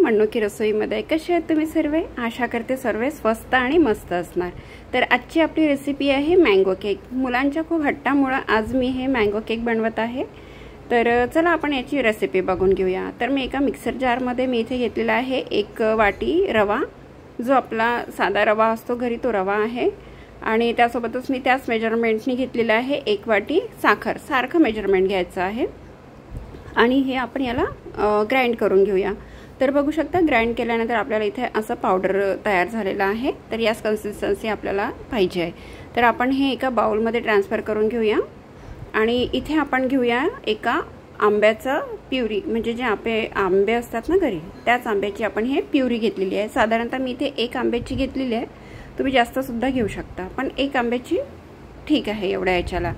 मन्नू की रसोईमध्ये. कसे आहेत तुम्ही सर्व? आशा करते सर्व स्वस्त आणि मस्त असणार. तर आजची आपली रेसिपी आहे मँगो केक. मुलांच्या खूप हट्टामुळे आज मी हे मँगो केक बनवत आहे. तर चला आपण याची रेसिपी बघून घेऊया. तर मी एका मिक्सर जारमध्ये मी इथे घेतलेला आहे 1 वाटी रवा, जो आपला साधा रवा असतो घरी तो रवा आहे. आणि त्यासोबतच मी त्याच मेजरमेंटनी घेतलेला आहे 1 वाटी साखर. सारखं मेजरमेंट घ्यायचं आहे आणि हे आपण याला ग्राइंड करून घेऊया. तर बघू शकता ग्राइंड केल्यानंतर आपल्याला इथे असं पावडर तयार झालेलं आहे. तर याच कन्सिस्टन्सी आपल्याला पाहिजे आहे. तर आपण हे एका बाउलमध्ये ट्रान्सफर करून घेऊया. आणि इथे आपण घेऊया एका आंब्याचा प्युरी, म्हणजे जे आंबे असतात ना घरी, त्याच आंब्याची आपण हे प्युरी घेतलेली आहे. साधारणतः मी इथे 1 आंब्याची घेतलेली आहे. तुम्ही जास्त सुद्धा घेऊ शकता, पण 1 आंब्याची ठीक आहे एवढ्या याच्याला.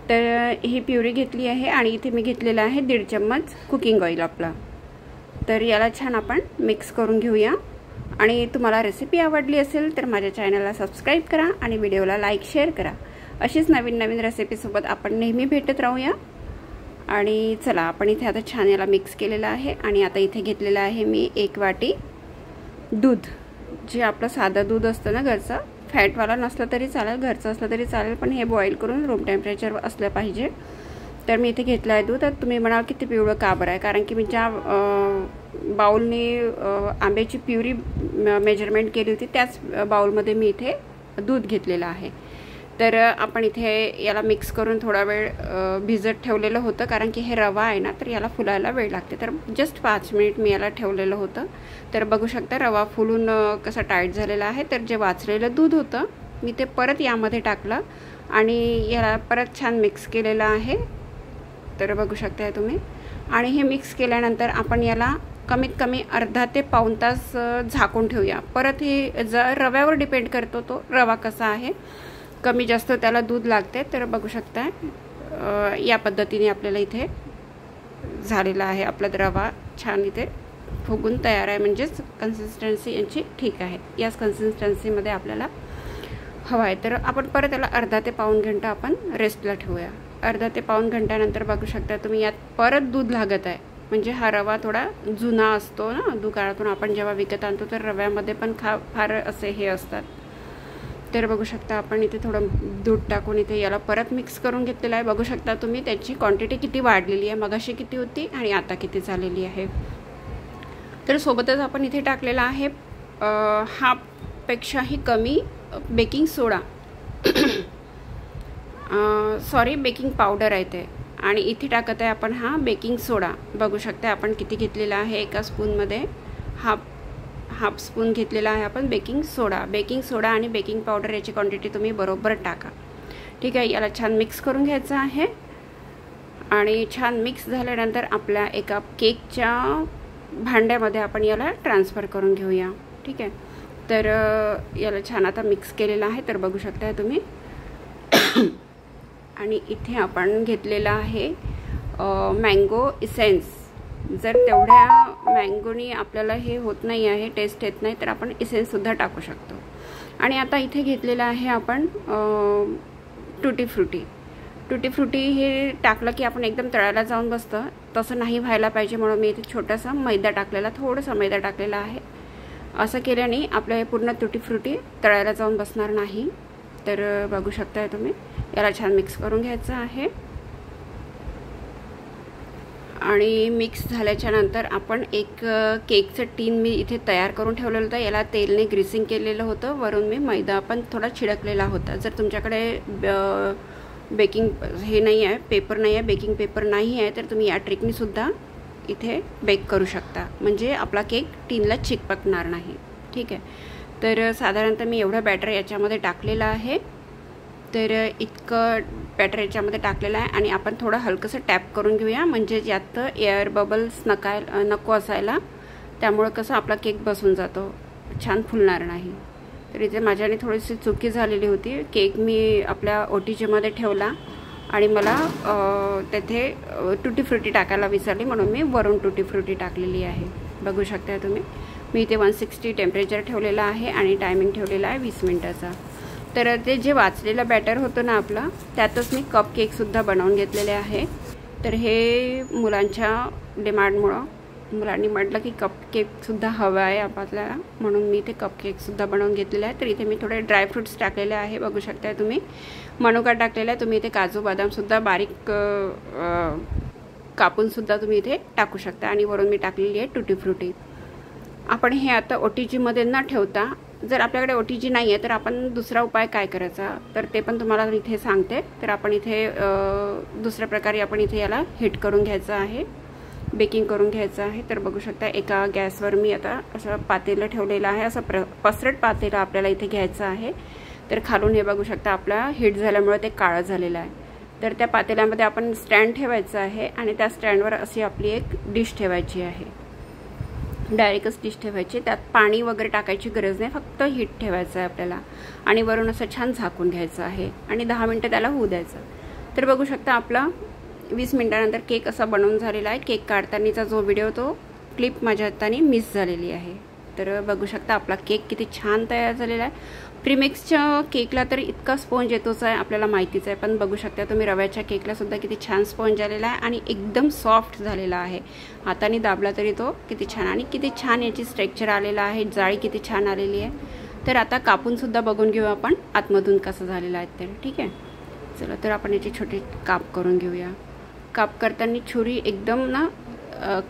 तर ही प्युरी घेतली आहे आणि इथे मी घेतलेला आहे 1.5 चम्मच कुकिंग ऑइल आपला. तर याला छान आपण मिक्स करून घेऊया. आणि तुम्हाला रेसिपी आवडली असेल तर माझ्या चॅनलला सबस्क्राईब करा आणि व्हिडिओला लाईक शेअर करा. अशीच नवीन नवीन रेसिपीसोबत आपण नेहमी भेटत राहूया. आणि चला आपण इथे आता छान याला मिक्स केलेलं आहे. आणि आता इथे घेतलेलं आहे मी 1 वाटी दूध, जे आपलं साधं दूध असतं ना घरचं, फॅटवाला नसलं तरी चालेल, घरचं असलं तरी चालेल, पण हे बॉईल करून रूम टेम्परेचर असलं पाहिजे. तर मी इथे घेतलं आहे दूध. तर तुम्ही म्हणाल किती पिवळं का बरं आहे, कारण की मी ज्या बाउलने आंब्याची प्युरी मेजरमेंट केली होती त्याच बाउलमध्ये मी इथे दूध घेतलेलं आहे. तर आपण इथे याला मिक्स करून थोडा वेळ भिजत ठेवलेलं होतं, कारण की हे रवा आहे ना, तर याला फुलायला वेळ लागते. तर जस्ट 5 मिनिट मी याला ठेवलेलं होतं. तर बघू शकता रवा फुलून कसं टाईट झालेला आहे. तर जे वाचलेलं दूध होतं मी ते परत यामध्ये टाकलं आणि याला परत छान मिक्स केलेलं आहे. तर बघू शकता तुम्ही. आणि हे मिक्स केल्यानंतर आपण याला कमीत कमी अर्धा ते पाऊण तास झाकून ठेवूया. परत हे रव्यावर डिपेंड करतो, तो रवा कसा आहे, कमी जास्त त्याला दूध लागते. तर बघू शकता या पद्धतीने आपल्याला इथे झालेला आहे आपला रवा छान इथे फुगून तयार आहे. म्हणजेच कन्सिस्टन्सी यांची ठीक आहे. याच कन्सिस्टन्सीमध्ये आपल्याला हवा आहे. तर आपण परत त्याला अर्धा ते पाऊण घंटा आपण रेस्टला ठेवूया. अर्धा ते पाऊण घंट्यानंतर बघू शकता तुम्ही यात परत दूध लागत आहे. म्हणजे हा रवा थोडा जुना असतो ना, दुकानातून आपण जेव्हा विकत आणतो तर रव्यामध्ये पण फार असे हे असतात. तर बघू शकता आपण इथे थोडं दूध टाकून इथे याला परत मिक्स करून घेतलेलं आहे. बघू शकता तुम्ही त्याची क्वांटिटी किती वाढलेली आहे, मगाशी किती होती आणि आता किती झालेली आहे. तर सोबतच आपण इथे टाकलेला आहे हाफपेक्षाही कमी बेकिंग सोडा, सॉरी बेकिंग पावडर आहे ते. आणि इथे टाकत आहे आपण हा बेकिंग सोडा. बघू शकता आपण किती घेतलेला आहे. एका स्पूनमध्ये हाफ स्पून घेतलेला आहे आपण बेकिंग सोडा. बेकिंग सोडा आणि बेकिंग पावडर याची क्वांटिटी तुम्ही बरोबर टाका. ठीक आहे. याला छान मिक्स करून घ्यायचं आहे. आणि छान मिक्स झाल्यानंतर आपल्या एका केकच्या भांड्यामध्ये आपण याला ट्रान्सफर करून घेऊया. ठीक आहे. तर याला छान आता मिक्स केलेलं आहे. तर बघू शकता तुम्ही. आणि इथे आपण घेतलेला आहे मँगो इसेन्स. जर तेवढ्या मँगोनी आपल्याला हे होत नाही आहे, टेस्ट येत नाही, तर आपण इसेन्ससुद्धा टाकू शकतो. आणि आता इथे घेतलेलं आहे आपण टुटी फ्रुटी. टुटी फ्रुटी हे टाकलं की आपण एकदम तळायला जाऊन बसतं, तसं नाही व्हायला पाहिजे, म्हणून मी इथे छोटासा मैदा टाकलेला, थोडासा मैदा टाकलेला आहे. असं केल्याने आपलं हे पूर्ण टुटी फ्रुटी तळायला जाऊन बसणार नाही. तर बघू शकताय तुम्ही. याला छान मिक्स करून घ्यायचं आहे. आणि मिक्स झाल्याच्या नंतर आपण एक केकचं टीन मी इथे तयार करून ठेवलेलं होतं. याला तेलने ग्रीसिंग केलेलं होतं. वरून मी मैदा पण थोडा छिडकलेला होता. जर तुमच्याकडे बेकिंग हे नाही आहे, पेपर नाही आहे, बेकिंग पेपर नाही आहे, तर तुम्ही या ट्रिकनी सुद्धा इथे बेक करू शकता. म्हणजे आपला केक टीनला चिकपकणार नाही. ठीक आहे. तर साधारणतः मी एवढं बॅटर याच्यामध्ये टाकलेलं आहे. तर इतकं बॅटर याच्यामध्ये टाकलेलं आहे. आणि आपण थोडं हलकंसं टॅप करून घेऊया, म्हणजे यात एअर बबल्स नको असायला. त्यामुळं कसं आपला केक बसून जातो, छान फुलणार नाही. तर इथे माझ्याने थोडीशी चुकी झालेली होती. केक मी आपल्या OTGमध्ये ठेवला आणि मला तेथे टुटी फ्रुटी टाकायला विसरली, म्हणून मी वरून टुटी फ्रुटी टाकलेली आहे. बघू शकता तुम्ही. मी इथे 160 टेम्परेचर ठेवलेलं आहे आणि टायमिंग ठेवलेला आहे 20 मिनिटाचा. तर ते जे वाचलेलं बॅटर होतं ना आपलं, त्यातच मी कप केकसुद्धा बनवून घेतलेले आहे. तर हे मुलांच्या डिमांडमुळं मुलांनी म्हटलं की कपकेकसुद्धा हवा आहे आपल्याला, म्हणून मी ते कपकेकसुद्धा बनवून घेतलेले आहे. तर इथे मी थोडे ड्रायफ्रूट्स टाकलेले आहे, बघू शकताय तुम्ही. मनुका टाकलेला आहे. तुम्ही इथे काजू बदामसुद्धा बारीक कापूनसुद्धा तुम्ही इथे टाकू शकता. आणि वरून मी टाकलेली आहे टुटी फ्रुटी. आपण हे आता OTGमध्ये न ठेवता, जर आपल्याकडे OTG नाही आहे तर आपण दुसरा उपाय काय करायचा तर ते पण तुम्हाला इथे सांगते. तर आपण इथे दुसऱ्या प्रकारे आपण इथे याला हीट करून घ्यायचं आहे, बेकिंग करून घ्यायचं आहे. तर बघू शकता एका गॅसवर मी आता असं पातेलं ठेवलेलं आहे. असं पसरट पातेलं आपल्याला इथे घ्यायचं आहे. तर खालून हे बघू शकता आपला हीट झाल्यामुळे ते काळं झालेलं आहे. तर त्या पातेल्यामध्ये आपण स्टँड ठेवायचं आहे आणि त्या स्टँडवर अशी आपली एक डिश ठेवायची आहे. डायरेक्टच डिश ठेवायची, त्यात पाणी वगैरे टाकायची गरज नाही, फक्त हीट ठेवायचं आहे आपल्याला. आणि वरून असं छान झाकून घ्यायचं आहे आणि 10 मिनटं त्याला होऊ द्यायचं. तर बघू शकता आपला 20 मिनटानंतर केक असा बनवून झालेला आहे. केक काढतानाचा जो व्हिडिओ तो क्लिप माझ्या हाताने मिस झालेली आहे. तर बघू शकता आपला केक किती छान तयार झालेला आहे. प्रीमिक्सच्या केकला तर इतका स्पॉन्ज येतोच आहे, आपल्याला माहितीच आहे. पण बघू शकता तुम्ही रव्याच्या केकला सुद्धा किती छान स्पॉन्ज आलेला आहे आणि एकदम सॉफ्ट झालेला आहे. हाताने दाबला तरी तो किती छान, आणि किती छान याची स्ट्रक्चर आलेला आहे, जाळी किती छान आलेली आहे. तर आता कापूनसुद्धा बघून घेऊ आपण आतमधून कसं झालेलं आहे. तर ठीक आहे, चला तर आपण याचे छोटे काप करून घेऊया. काप करताना छुरी एकदम ना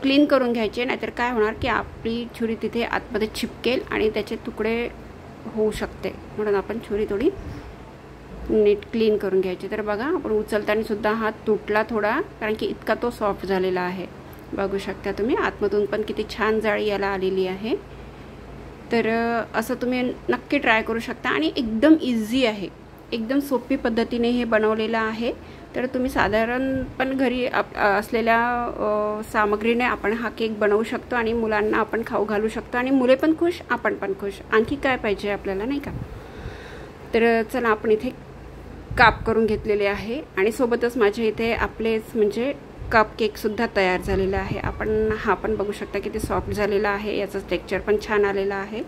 क्लीन करून घ्यायची, नाहीतर काय होणार की आपली छुरी तिथे आतमध्ये चिपकेल आणि त्याचे तुकडे होऊ शकते. म्हणून आपण छुरी थोडी नीट क्लीन करून घ्यायची. तर बघा आपण उचलताना सुद्धा हात तुटला थोडा, कारण की इतका तो सॉफ्ट झालेला आहे. बघू शकता तुम्ही आतमधून पण किती छान जाळी याला आलेली आहे. तर असं तुम्ही नक्की ट्राय करू शकता आणि एकदम इझी आहे, एकदम सोपी पद्धतीने हे बनवलेलं आहे. तर तुम्ही साधारण पण घरी असलेल्या सामग्रीने आपण हा केक बनवू शकतो आणि मुलांना आपण खाऊ घालू शकतो आणि मुले पण खुश, आपण पण खुश. आणखी काय पाहिजे आपल्याला, नाही का. तर चला आपण इथे काप करून घेतलेले आहे आणि सोबतच माझ्या इथे आपलेच म्हणजे कप केकसुद्धा तयार झालेला आहे. आपण हा पण बघू शकता किती सॉफ्ट झालेला आहे, याचं टेक्स्चर पण छान आलेलं आहे.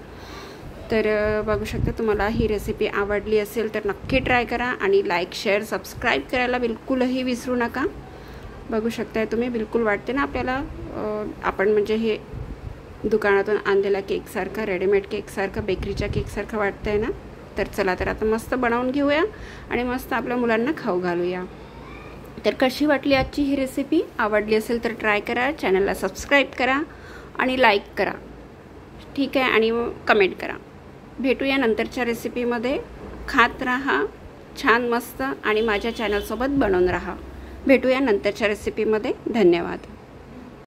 तर बघू शकता तुम्हाला ही रेसिपी आवडली असेल तर नक्की ट्राय करा आणि लाईक शेअर सबस्क्राईब करायला बिलकुलही विसरू नका. बघू शकताय तुम्ही, बिलकुल वाटते ना आपल्याला आपण म्हणजे हे दुकानातून आणलेला केकसारखं, रेडीमेड केकसारखं, बेकरीच्या केकसारखं वाटतंय ना. तर चला तर आता मस्त बनवून घेऊया आणि मस्त आपल्या मुलांना खाऊ घालूया. तर कशी वाटली आजची ही रेसिपी, आवडली असेल तर ट्राय करा, चॅनलला सबस्क्राईब करा आणि लाईक करा, ठीक आहे, आणि कमेंट करा. भेटूया नंतरच्या रेसिपीमध्ये. खात राहा छान मस्त आणि माझ्या चॅनलसोबत बनवून राहा. भेटूया नंतरच्या रेसिपीमध्ये. धन्यवाद.